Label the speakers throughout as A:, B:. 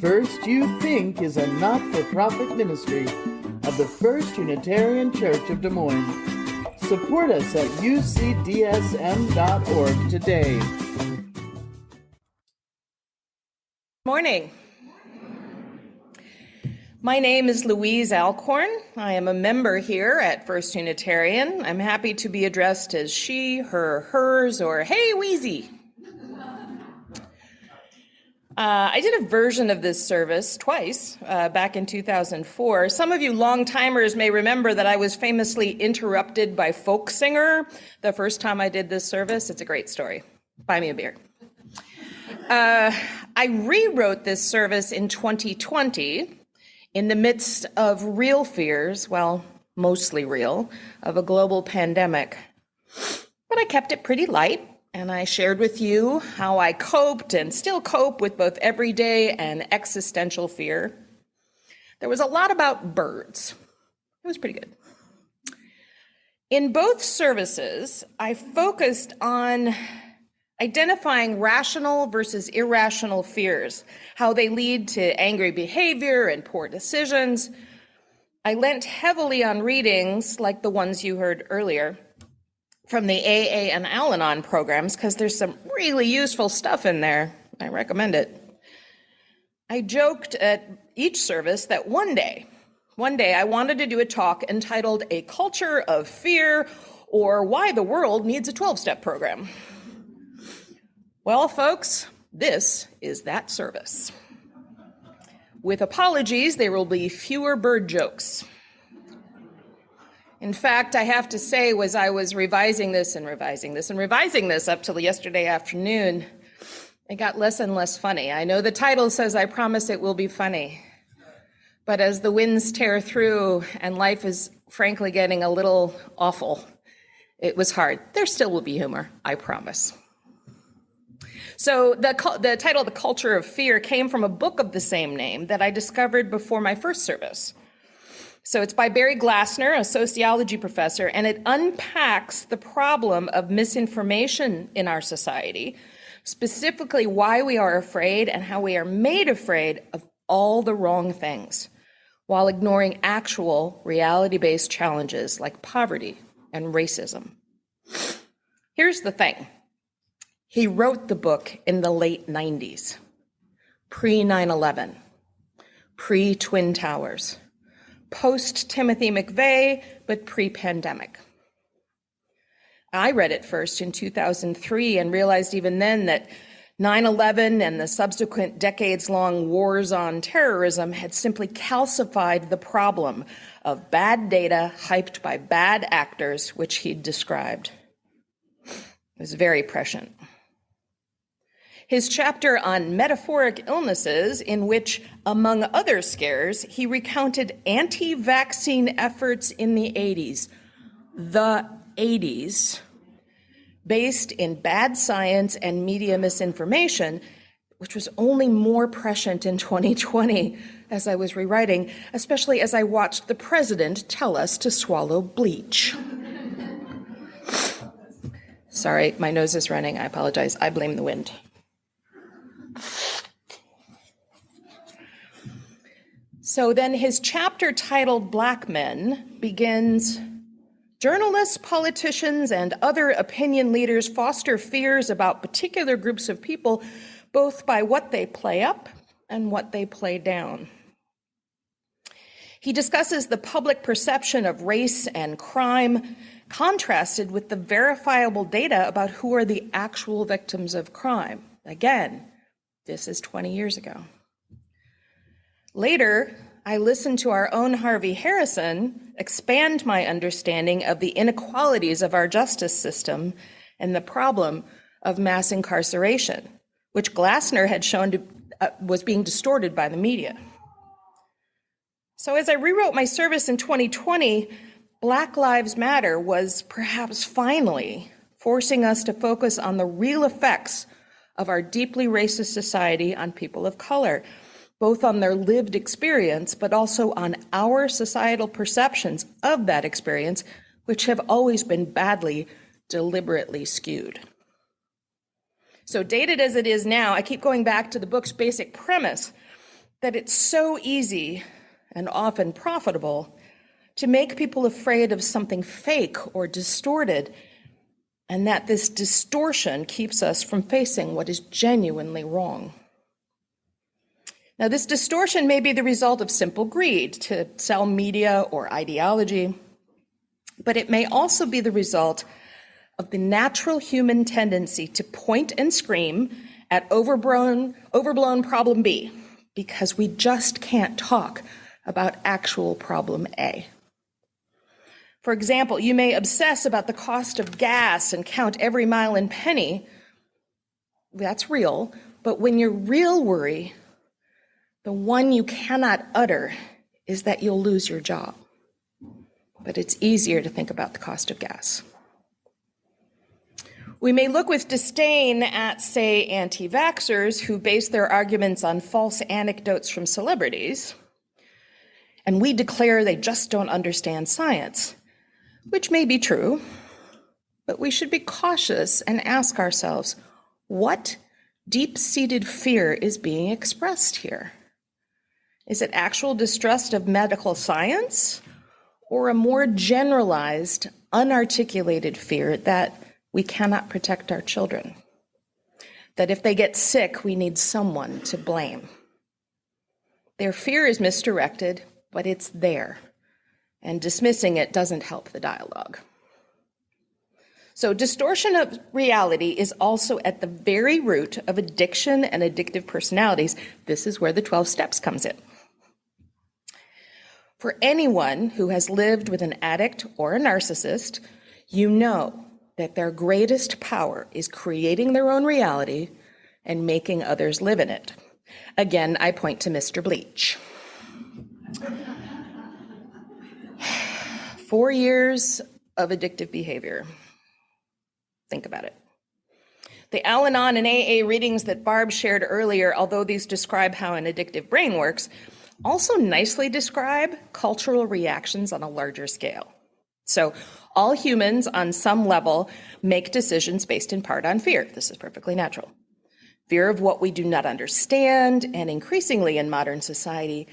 A: First You Think is a not-for-profit ministry of the First Unitarian Church of Des Moines. Support us at ucdsm.org today.
B: Morning. My name is Louise Alcorn. I am a member here at First Unitarian. I'm happy to be addressed as she, her, hers, or hey, Wheezy. I did a version of this service twice back in 2004. Some of you long-timers may remember that I was famously interrupted by folk singer the first time I did this service. It's a great story. Buy me a beer. I rewrote this service in 2020 in the midst of real fears, well, mostly real, of a global pandemic. But I kept it pretty light. And I shared with you how I coped and still cope with both everyday and existential fear. There was a lot about birds. It was pretty good. In both services, I focused on identifying rational versus irrational fears, how they lead to angry behavior and poor decisions. I lent heavily on readings like the ones you heard earlier from the AA and Al-Anon programs, because there's some really useful stuff in there. I recommend it. I joked at each service that one day I wanted to do a talk entitled A Culture of Fear, or Why the World Needs a 12-Step Program. Well, folks, this is that service. With apologies, there will be fewer bird jokes. In fact, I have to say, as I was revising this up till yesterday afternoon, it got less and less funny. I know the title says, I promise it will be funny. But as the winds tear through and life is frankly getting a little awful, it was hard. There still will be humor, I promise. So the title, The Culture of Fear, came from a book of the same name that I discovered before my first service. So it's by Barry Glassner, a sociology professor, and it unpacks the problem of misinformation in our society, specifically why we are afraid and how we are made afraid of all the wrong things, while ignoring actual reality-based challenges like poverty and racism. Here's the thing. He wrote the book in the late 90s, pre-9/11, pre-Twin Towers, post-Timothy McVeigh, but pre-pandemic. I read it first in 2003 and realized even then that 9/11 and the subsequent decades-long wars on terrorism had simply calcified the problem of bad data hyped by bad actors, which he'd described. It was very prescient. His chapter on metaphoric illnesses, in which, among other scares, he recounted anti-vaccine efforts in the 80s, based in bad science and media misinformation, which was only more prescient in 2020 as I was rewriting, especially as I watched the president tell us to swallow bleach. Sorry, my nose is running. I apologize. I blame the wind. So then his chapter titled Black Men begins, journalists, politicians, and other opinion leaders foster fears about particular groups of people, both by what they play up and what they play down. He discusses the public perception of race and crime contrasted with the verifiable data about who are the actual victims of crime. Again, this is 20 years ago. Later, I listened to our own Harvey Harrison expand my understanding of the inequalities of our justice system and the problem of mass incarceration, which Glassner had shown was being distorted by the media. So as I rewrote my service in 2020, Black Lives Matter was perhaps finally forcing us to focus on the real effects of our deeply racist society on people of color, both on their lived experience, but also on our societal perceptions of that experience, which have always been badly, deliberately skewed. So dated as it is now, I keep going back to the book's basic premise that it's so easy and often profitable to make people afraid of something fake or distorted, and that this distortion keeps us from facing what is genuinely wrong. Now, this distortion may be the result of simple greed to sell media or ideology, but it may also be the result of the natural human tendency to point and scream at overblown problem B, because we just can't talk about actual problem A. For example, you may obsess about the cost of gas and count every mile and penny. That's real, but when your real worry, the one you cannot utter, is that you'll lose your job. But it's easier to think about the cost of gas. We may look with disdain at, say, anti-vaxxers who base their arguments on false anecdotes from celebrities, and we declare they just don't understand science, which may be true, but we should be cautious and ask ourselves, what deep-seated fear is being expressed here? Is it actual distrust of medical science, or a more generalized, unarticulated fear that we cannot protect our children? That if they get sick, we need someone to blame. Their fear is misdirected, but it's there, and dismissing it doesn't help the dialogue. So distortion of reality is also at the very root of addiction and addictive personalities. This is where the 12 steps comes in. For anyone who has lived with an addict or a narcissist, you know that their greatest power is creating their own reality and making others live in it. Again, I point to Mr. Bleach. 4 years of addictive behavior. Think about it. The Al-Anon and AA readings that Barb shared earlier, although these describe how an addictive brain works, also nicely describe cultural reactions on a larger scale. So all humans on some level make decisions based in part on fear. This is perfectly natural. Fear of what we do not understand, and increasingly in modern society,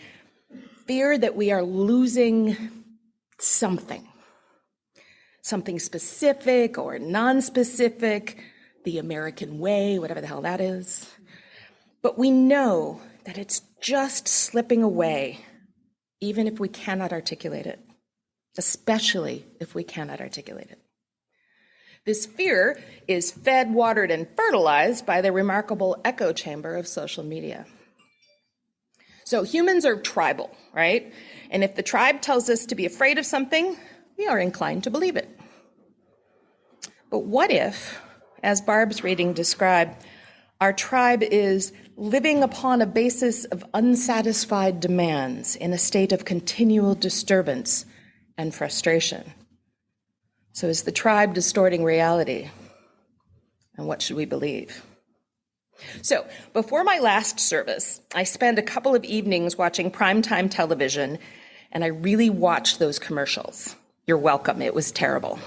B: fear that we are losing something specific or non-specific, the American way, whatever the hell that is. But we know that it's just slipping away, even if we cannot articulate it, especially if we cannot articulate it. This fear is fed, watered, and fertilized by the remarkable echo chamber of social media. So humans are tribal, right? And if the tribe tells us to be afraid of something, we are inclined to believe it. But what if, as Barb's reading described, our tribe is living upon a basis of unsatisfied demands in a state of continual disturbance and frustration? So is the tribe distorting reality? And what should we believe? So before my last service, I spent a couple of evenings watching primetime television, and I really watched those commercials. You're welcome. It was terrible.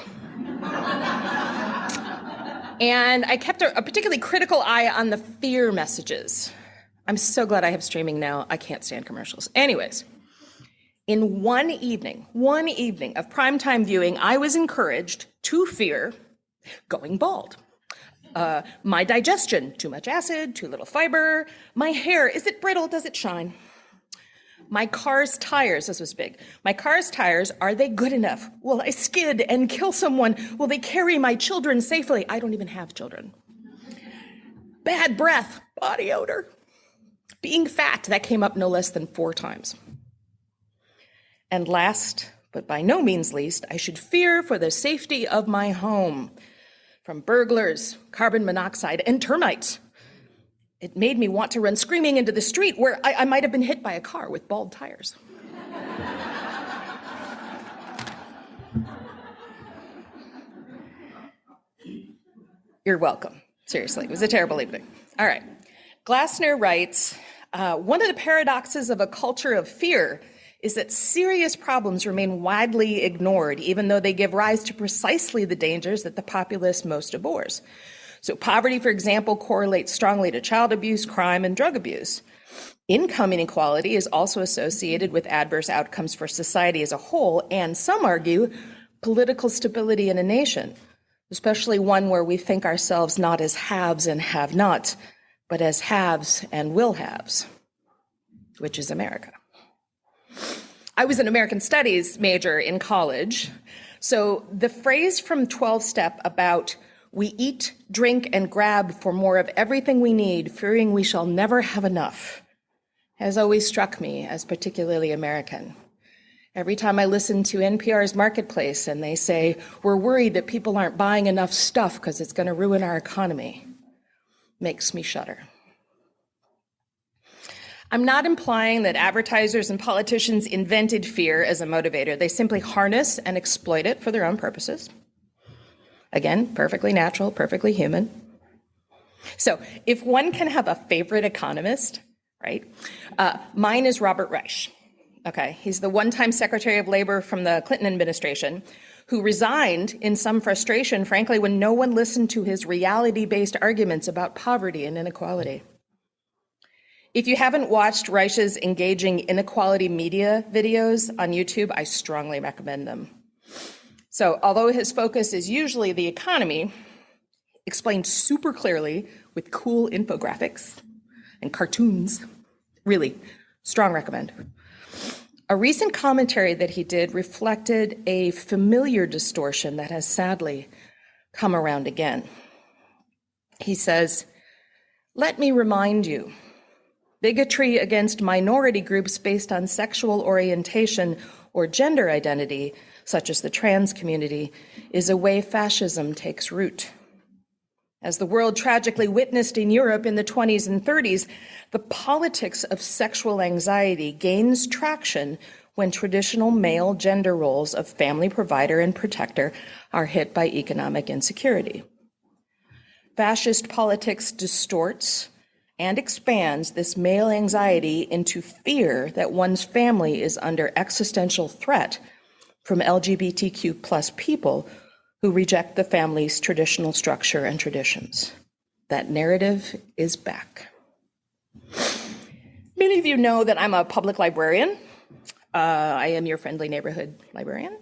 B: And I kept a particularly critical eye on the fear messages. I'm so glad I have streaming now. I can't stand commercials. Anyways, in one evening of primetime viewing, I was encouraged to fear going bald. My digestion, too much acid, too little fiber. My hair, is it brittle? Does it shine? My car's tires, this was big. My car's tires, are they good enough? Will I skid and kill someone? Will they carry my children safely? I don't even have children. Bad breath, body odor. Being fat, that came up no less than 4 times. And last, but by no means least, I should fear for the safety of my home from burglars, carbon monoxide, and termites. It made me want to run screaming into the street where I might have been hit by a car with bald tires. You're welcome. Seriously, it was a terrible evening. All right. Glassner writes, one of the paradoxes of a culture of fear is that serious problems remain widely ignored, even though they give rise to precisely the dangers that the populace most abhors. So poverty, for example, correlates strongly to child abuse, crime, and drug abuse. Income inequality is also associated with adverse outcomes for society as a whole, and some argue political stability in a nation, especially one where we think ourselves not as haves and have-nots, but as haves and will-haves, which is America. I was an American Studies major in college, so the phrase from 12-step about we eat, drink, and grab for more of everything we need, fearing we shall never have enough, has always struck me as particularly American. Every time I listen to NPR's Marketplace and they say, we're worried that people aren't buying enough stuff because it's going to ruin our economy, makes me shudder. I'm not implying that advertisers and politicians invented fear as a motivator. They simply harness and exploit it for their own purposes. Again, perfectly natural, perfectly human. So if one can have a favorite economist, right? Mine is Robert Reich. Okay, he's the one-time Secretary of Labor from the Clinton administration who resigned in some frustration, frankly, when no one listened to his reality-based arguments about poverty and inequality. If you haven't watched Reich's engaging inequality media videos on YouTube, I strongly recommend them. So although his focus is usually the economy, explained super clearly with cool infographics and cartoons, really strong recommend. A recent commentary that he did reflected a familiar distortion that has sadly come around again. He says, "Let me remind you, bigotry against minority groups based on sexual orientation or gender identity, such as the trans community, is a way fascism takes root. As the world tragically witnessed in Europe in the 20s and 30s, the politics of sexual anxiety gains traction when traditional male gender roles of family provider and protector are hit by economic insecurity. Fascist politics distorts and expands this male anxiety into fear that one's family is under existential threat from LGBTQ plus people who reject the family's traditional structure and traditions. That narrative is back." Many of you know that I'm a public librarian. I am your friendly neighborhood librarian.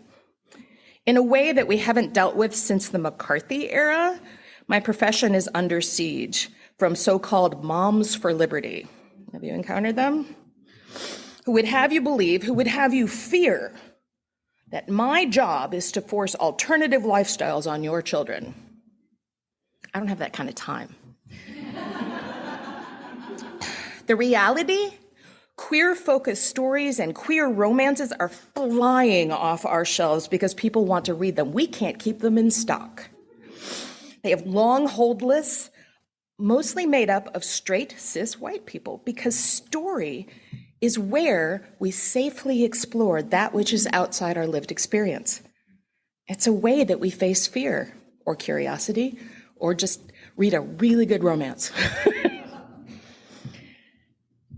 B: In a way that we haven't dealt with since the McCarthy era, my profession is under siege from so-called moms for liberty. Have you encountered them? Who would have you believe, who would have you fear that my job is to force alternative lifestyles on your children. I don't have that kind of time. The reality, queer-focused stories and queer romances are flying off our shelves because people want to read them. We can't keep them in stock. They have long hold lists, mostly made up of straight cis white people, because story is where we safely explore that which is outside our lived experience. It's a way that we face fear or curiosity or just read a really good romance.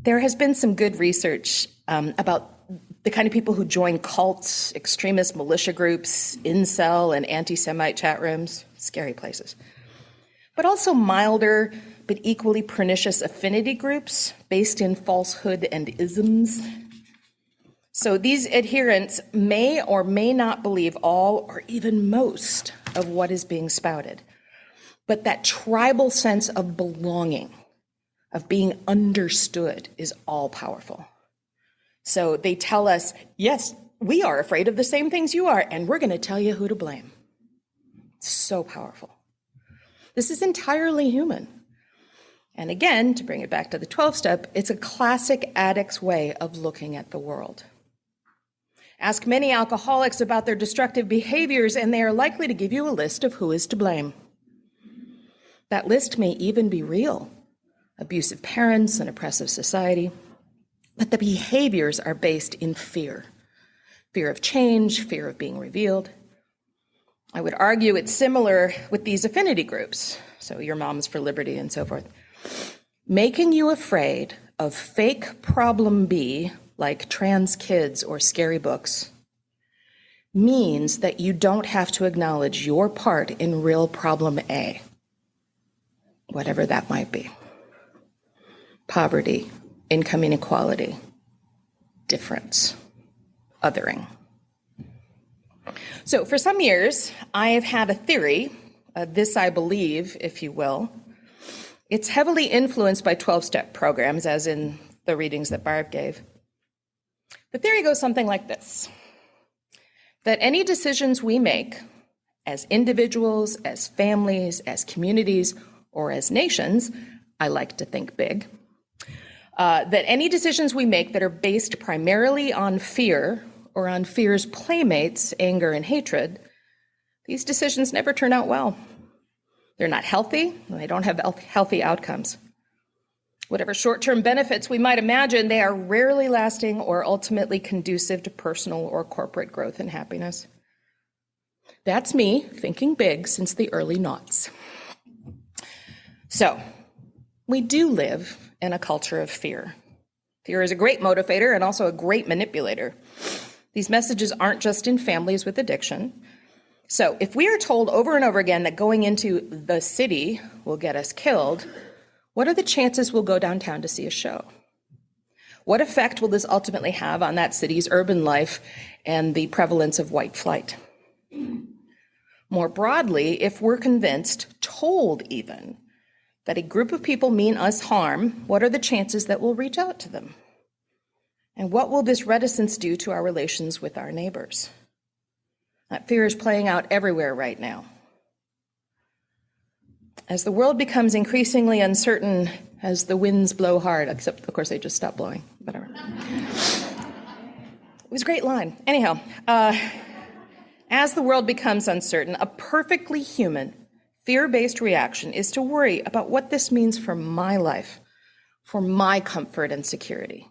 B: There has been some good research about the kind of people who join cults, extremist militia groups, incel and anti-Semite chat rooms, scary places. But also milder but equally pernicious affinity groups based in falsehood and isms. So these adherents may or may not believe all or even most of what is being spouted. But that tribal sense of belonging, of being understood, is all powerful. So they tell us, yes, we are afraid of the same things you are, and we're going to tell you who to blame. It's so powerful. This is entirely human. And again, to bring it back to the 12-step, it's a classic addict's way of looking at the world. Ask many alcoholics about their destructive behaviors, and they are likely to give you a list of who is to blame. That list may even be real: abusive parents, an oppressive society. But the behaviors are based in fear. Fear of change, fear of being revealed. I would argue it's similar with these affinity groups, so your Moms for Liberty and so forth. Making you afraid of fake problem B, like trans kids or scary books, means that you don't have to acknowledge your part in real problem A, whatever that might be. Poverty, income inequality, difference, othering. So for some years, I have had a theory, this I believe, if you will. It's heavily influenced by 12-step programs, as in the readings that Barb gave. The theory goes something like this, that any decisions we make as individuals, as families, as communities, or as nations, I like to think big, that any decisions we make that are based primarily on fear or on fear's playmates, anger and hatred, these decisions never turn out well. They're not healthy, and they don't have healthy outcomes. Whatever short-term benefits we might imagine, they are rarely lasting or ultimately conducive to personal or corporate growth and happiness. That's me thinking big since the early noughts. So, we do live in a culture of fear. Fear is a great motivator and also a great manipulator. These messages aren't just in families with addiction. So, if we are told over and over again that going into the city will get us killed, what are the chances we'll go downtown to see a show? What effect will this ultimately have on that city's urban life and the prevalence of white flight? More broadly, if we're convinced, told even, that a group of people mean us harm, what are the chances that we'll reach out to them? And what will this reticence do to our relations with our neighbors? That fear is playing out everywhere right now. As the world becomes increasingly uncertain, as the winds blow hard, except, of course, they just stopped blowing, whatever. It was a great line. Anyhow, as the world becomes uncertain, a perfectly human, fear-based reaction is to worry about what this means for my life, for my comfort and security.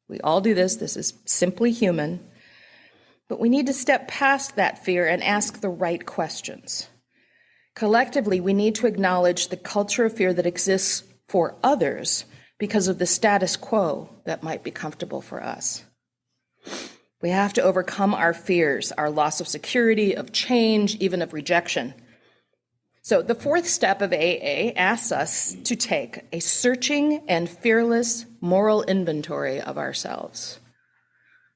B: We all do this. This is simply human. But we need to step past that fear and ask the right questions. Collectively, we need to acknowledge the culture of fear that exists for others because of the status quo that might be comfortable for us. We have to overcome our fears, our loss of security, of change, even of rejection. So the fourth step of AA asks us to take a searching and fearless moral inventory of ourselves.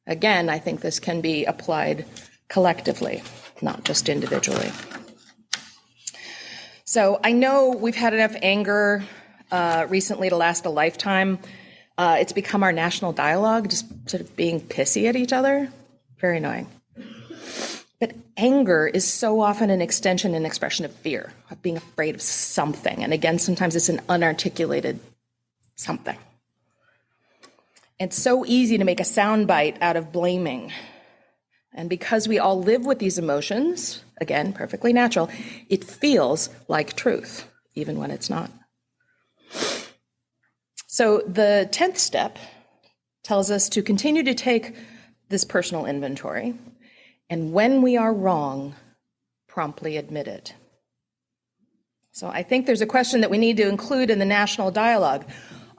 B: Again, I think this can be applied collectively, not just individually. So I know we've had enough anger recently to last a lifetime. It's become our national dialogue, just sort of being pissy at each other. Very annoying. But anger is so often an extension and expression of fear, of being afraid of something. And again, sometimes it's an unarticulated something. It's so easy to make a soundbite out of blaming. And because we all live with these emotions, again, perfectly natural, it feels like truth, even when it's not. So the 10th step tells us to continue to take this personal inventory, and when we are wrong, promptly admit it. So I think there's a question that we need to include in the national dialogue.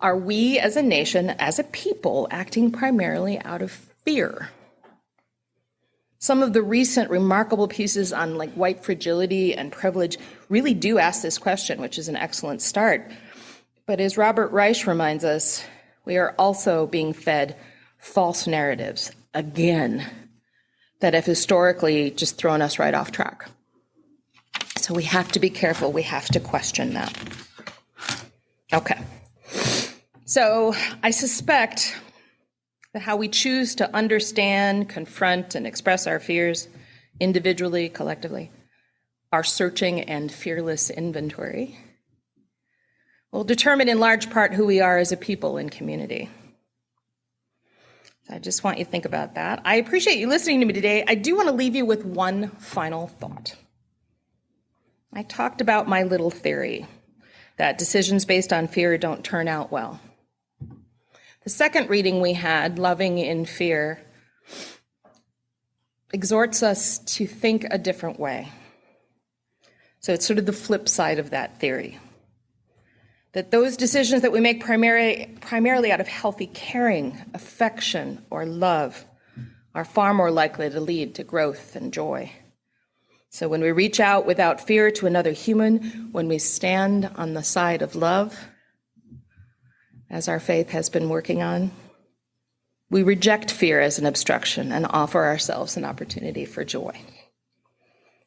B: Are we as a nation, as a people, acting primarily out of fear? Some of the recent remarkable pieces on white fragility and privilege really do ask this question, which is an excellent start. But as Robert Reich reminds us, we are also being fed false narratives, again, that have historically just thrown us right off track. So we have to be careful. We have to question that. Okay. So I suspect that how we choose to understand, confront, and express our fears individually, collectively, our searching and fearless inventory, will determine in large part who we are as a people and community. I just want you to think about that. I appreciate you listening to me today. I do want to leave you with one final thought. I talked about my little theory that decisions based on fear don't turn out well. The second reading we had, Loving in Fear, exhorts us to think a different way. So it's sort of the flip side of that theory. That those decisions that we make primarily out of healthy caring, affection, or love are far more likely to lead to growth and joy. So when we reach out without fear to another human, when we stand on the side of love, as our faith has been working on. We reject fear as an obstruction and offer ourselves an opportunity for joy.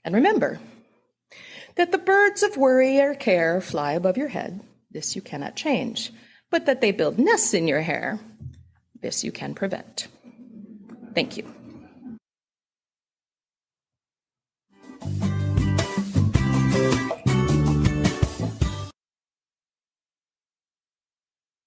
B: And remember that the birds of worry or care fly above your head. This you cannot change. But that they build nests in your hair, this you can prevent. Thank you.